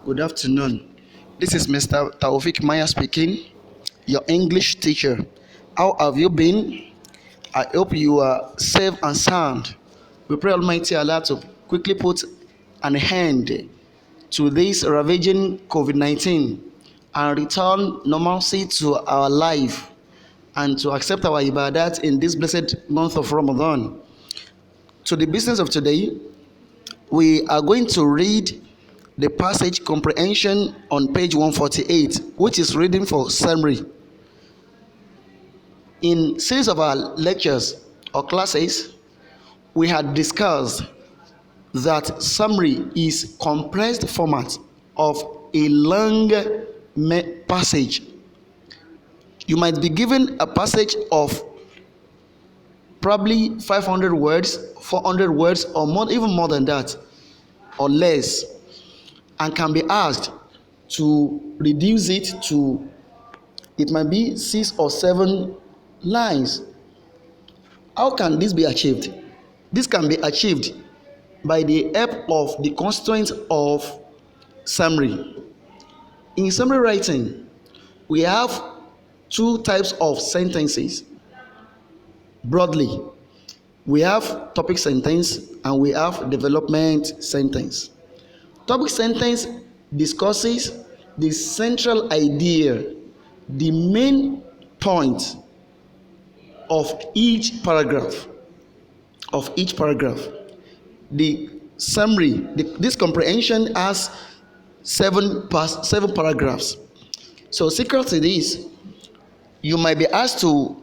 Good afternoon. This is Mr. Taufik Maya speaking, your English teacher. How have you been? I hope you are safe and sound. We pray Almighty Allah to quickly put an end to this ravaging COVID 19 and return normalcy to our life and to accept our ibadat in this blessed month of Ramadan. To the business of today, we are going to read the passage comprehension on page 148, which is reading for summary. In series of our lectures or classes, we had discussed that summary is compressed format of a long passage. You might be given a passage of probably 500 words, 400 words, or more, even more than that, or less, and can be asked to reduce it to, it might be 6 or 7 lines. How can this be achieved? This can be achieved by the help of the constraints of summary. In summary writing, we have two types of sentences. Broadly, we have topic sentence and we have development sentence. Topic sentence discusses the central idea, the main point of each paragraph. The summary, this comprehension has seven paragraphs. So secret to this, you might be asked to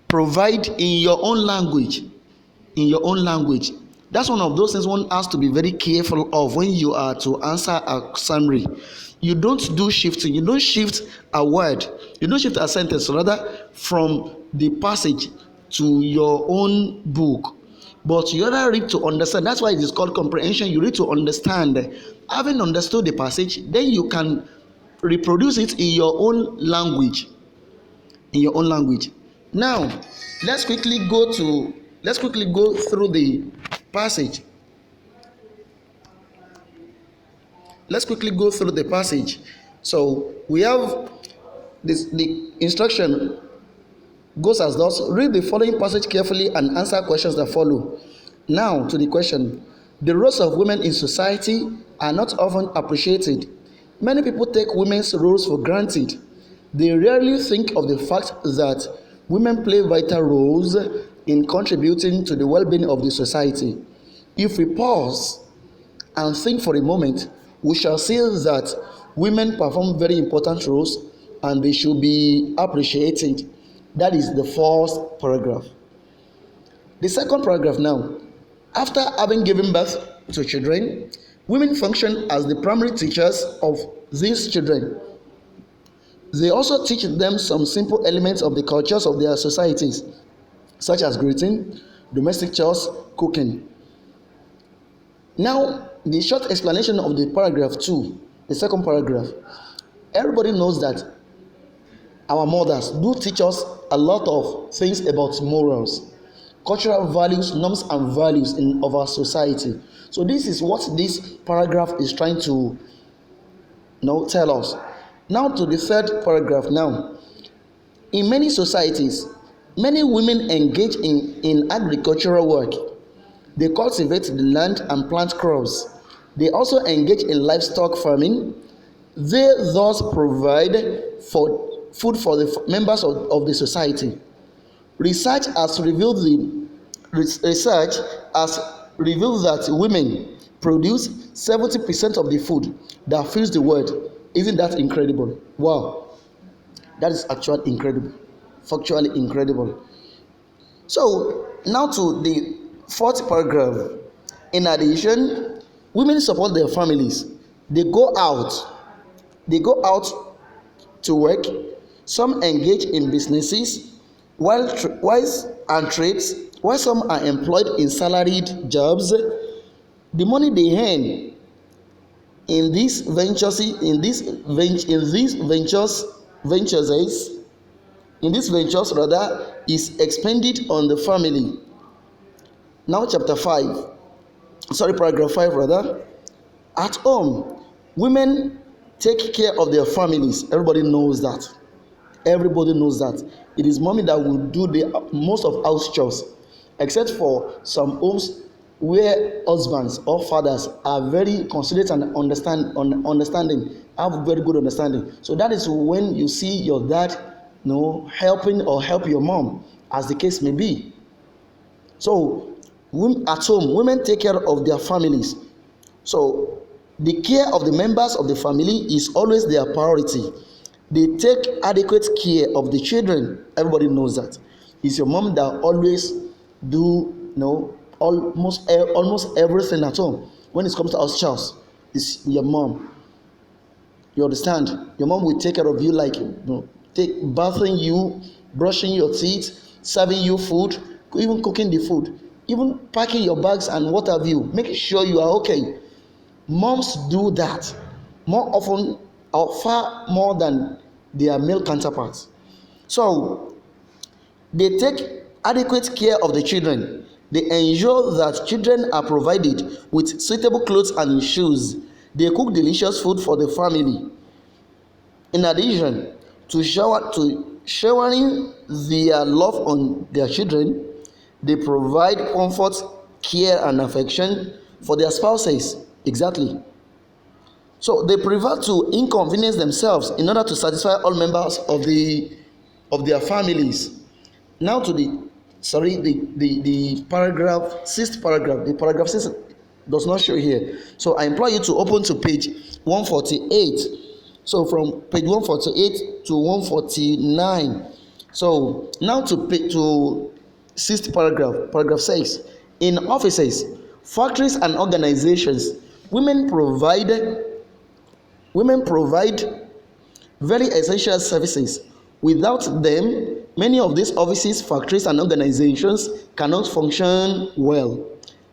provide in your own language. That's one of those things one has to be very careful of when you are to answer a summary. You don't do shifting. You don't shift a word. You don't shift a sentence, rather, from the passage to your own book. But you rather read to understand. That's why it is called comprehension. You read to understand. Having understood the passage, then you can reproduce it in your own language. Now, let's quickly go through the passage. So we have this. The instruction goes as thus: read the following passage carefully and answer questions that follow. Now to the question: the roles of women in society are not often appreciated. Many people take women's roles for granted. They rarely think of the fact that women play vital roles in contributing to the well-being of the society. If we pause and think for a moment, we shall see that women perform very important roles and they should be appreciated. That is the first paragraph. The second paragraph now: after having given birth to children, women function as the primary teachers of these children. They also teach them some simple elements of the cultures of their societies, such as greeting, domestic chores, cooking. Now, the short explanation of the paragraph 2, the second paragraph. Everybody knows that our mothers do teach us a lot of things about morals, cultural values, norms and values of our society. So this is what this paragraph is trying to tell us. Now to the third paragraph now. In many societies, many women engage in agricultural work. They cultivate the land and plant crops. They also engage in livestock farming. They thus provide for food for the members of the society. Research has revealed that women produce 70% of the food that fills the world. Isn't that incredible? Wow, that is actually incredible, factually incredible. So now to the fourth paragraph. In addition, women support their families. They go out to work. Some engage in businesses while trades, while some are employed in salaried jobs. The money they earn in these ventures is expended on the family. Now paragraph 5 rather. At home, Women take care of their families. Everybody knows that. Everybody knows that. It is mommy that will do the most of house chores, except for some homes where husbands or fathers are very considerate and understanding, have very good understanding. So that is when you see your dad, helping or help your mom, as the case may be. So at home, women take care of their families. So the care of the members of the family is always their priority. They take adequate care of the children. Everybody knows that. It's your mom that always do almost everything at home. When it comes to house chores, it's your mom. You understand? Your mom will take care of you, like take bathing you, brushing your teeth, serving you food, even cooking the food, even packing your bags and what have you, making sure you are okay. Moms do that more often or far more than their male counterparts. So they take adequate care of the children. They ensure that children are provided with suitable clothes and shoes. They cook delicious food for the family. In addition to showering their love on their children, they provide comfort, care, and affection for their spouses. Exactly. So they prefer to inconvenience themselves in order to satisfy all members of their families. Now to the paragraph, sixth paragraph. The paragraph 6 does not show here. So I implore you to open to page 148. So from page 148 to 149. So now to sixth paragraph. Paragraph 6. In offices, factories, and organizations, women provide very essential services. Without them, many of these offices, factories, and organizations cannot function well.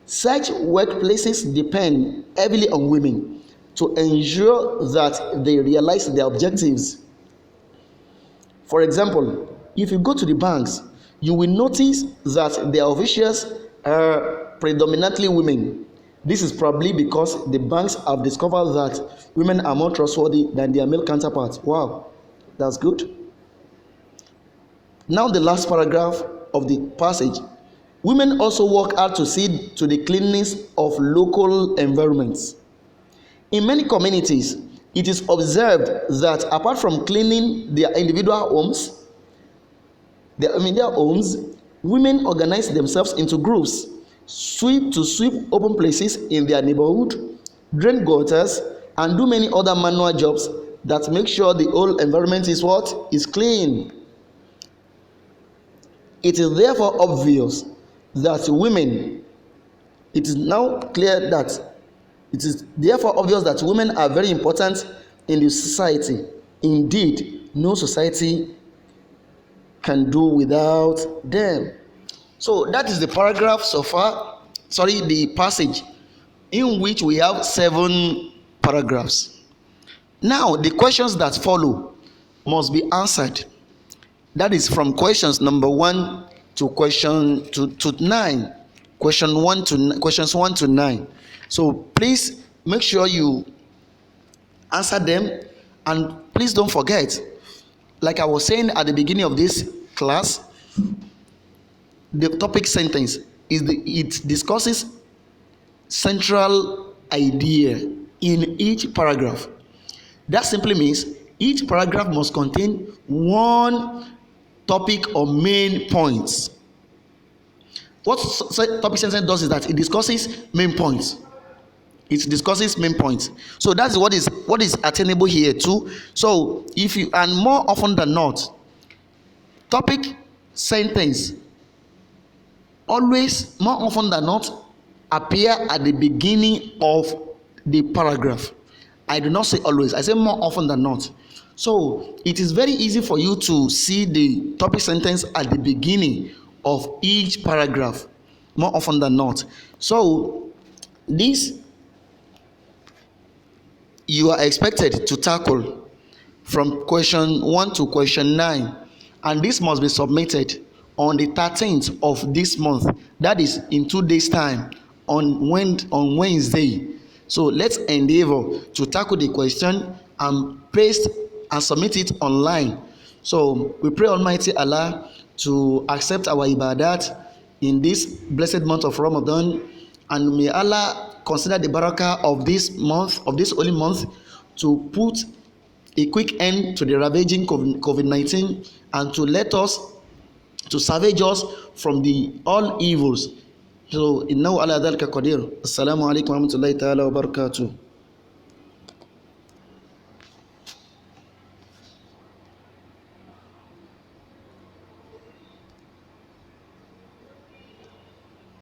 Such workplaces depend heavily on women to ensure that they realize their objectives. For example, if you go to the banks, you will notice that their officials are predominantly women. This is probably because the banks have discovered that women are more trustworthy than their male counterparts. Wow, that's good. Now the last paragraph of the passage. Women also work hard to see to the cleanliness of local environments. In many communities, it is observed that apart from cleaning their individual homes, their homes, women organize themselves into groups, sweep open places in their neighborhood, drain gutters, and do many other manual jobs that make sure the whole environment is clean. It is therefore obvious that it is now clear that it is therefore obvious that women are very important in the society. Indeed, no society can do without them. So that is the paragraph so far, the passage in which we have 7 paragraphs. Now, the questions that follow must be answered. That is from questions number 1 to question to 9. Questions 1 to 9. So please make sure you answer them, and please don't forget, like I was saying at the beginning of this class, the topic sentence it discusses central idea in each paragraph. That simply means each paragraph must contain one topic or main points. What topic sentence does is that it discusses main points. It discusses main points. So that's what is attainable here too. So if you, and more often than not, topic sentence always, more often than not, appear at the beginning of the paragraph. I do not say always, I say more often than not. So it is very easy for you to see the topic sentence at the beginning of each paragraph, more often than not. So this you are expected to tackle from question 1 to question 9, and this must be submitted on the 13th of this month. That is in 2 days time, on Wednesday. So let's endeavor to tackle the question and paste and submit it online. So we pray Almighty Allah to accept our ibadat in this blessed month of Ramadan, and may Allah consider the barakah of this month, of this holy month, to put a quick end to the ravaging COVID-19 and to let us, to salvage us from the all evils. So innahu ala dhalika qadir. Assalamu alaikum wa rahmatullahi ta'ala wa barakatuh.